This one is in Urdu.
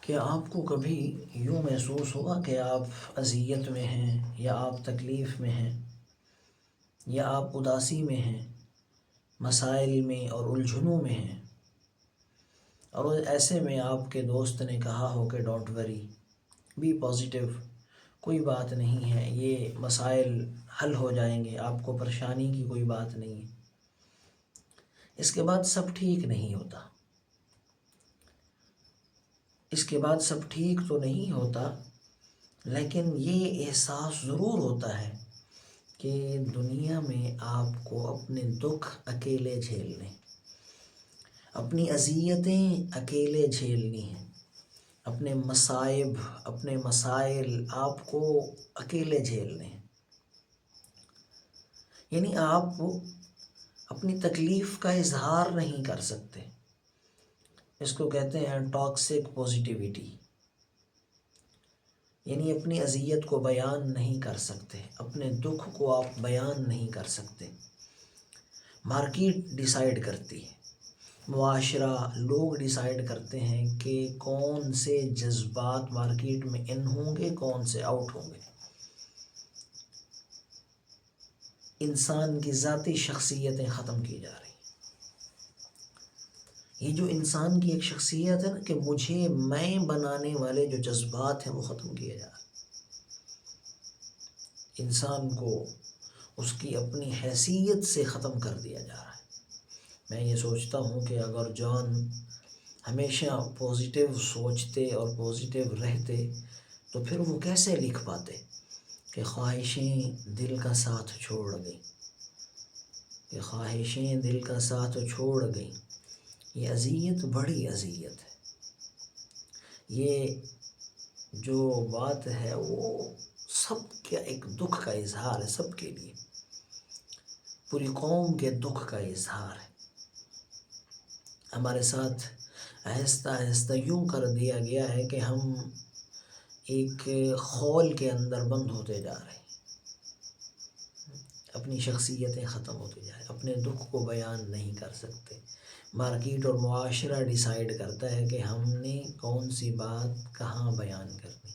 کہ آپ کو کبھی یوں محسوس ہوا کہ آپ اذیت میں ہیں، یا آپ تکلیف میں ہیں، یا آپ اداسی میں ہیں، مسائل میں اور الجھنوں میں ہیں، اور ایسے میں آپ کے دوست نے کہا ہو کہ ڈونٹ وری، بی پازیٹیو، کوئی بات نہیں ہے، یہ مسائل حل ہو جائیں گے، آپ کو پریشانی کی کوئی بات نہیں ہے۔ اس کے بعد سب ٹھیک نہیں ہوتا، اس کے بعد سب ٹھیک تو نہیں ہوتا، لیکن یہ احساس ضرور ہوتا ہے کہ دنیا میں آپ کو اپنے دکھ اکیلے جھیلنے، اپنی اذیتیں اکیلے جھیلنی ہیں، اپنے مصائب، اپنے مسائل آپ کو اکیلے جھیلنے ہیں۔ یعنی آپ اپنی تکلیف کا اظہار نہیں کر سکتے، اس کو کہتے ہیں ٹاکسک پوزیٹیوٹی، یعنی اپنی اذیت کو بیان نہیں کر سکتے، اپنے دکھ کو آپ بیان نہیں کر سکتے۔ مارکیٹ ڈیسائیڈ کرتی ہے، معاشرہ، لوگ ڈیسائیڈ کرتے ہیں کہ کون سے جذبات مارکیٹ میں ان ہوں گے، کون سے آؤٹ ہوں گے۔ انسان کی ذاتی شخصیتیں ختم کی جا رہی ہیں۔ یہ جو انسان کی ایک شخصیت ہے نا کہ مجھے میں بنانے والے جو جذبات ہیں وہ ختم کیے جا رہے ہیں۔ انسان کو اس کی اپنی حیثیت سے ختم کر دیا جا رہا ہے۔ میں یہ سوچتا ہوں کہ اگر جان ہمیشہ پوزیٹیو سوچتے اور پوزیٹیو رہتے تو پھر وہ کیسے لکھ پاتے کہ خواہشیں دل کا ساتھ چھوڑ گئیں، کہ خواہشیں دل کا ساتھ چھوڑ گئیں۔ یہ اذیت بڑی اذیت ہے۔ یہ جو بات ہے وہ سب کا ایک دکھ کا اظہار ہے، سب کے لیے، پوری قوم کے دکھ کا اظہار ہے۔ ہمارے ساتھ آہستہ آہستہ یوں کر دیا گیا ہے کہ ہم ایک خول کے اندر بند ہوتے جا رہے ہیں، اپنی شخصیتیں ختم ہوتی جا رہی ہیں، اپنے دکھ کو بیان نہیں کر سکتے۔ مارکیٹ اور معاشرہ ڈیسائیڈ کرتا ہے کہ ہم نے کون سی بات کہاں بیان کرنی۔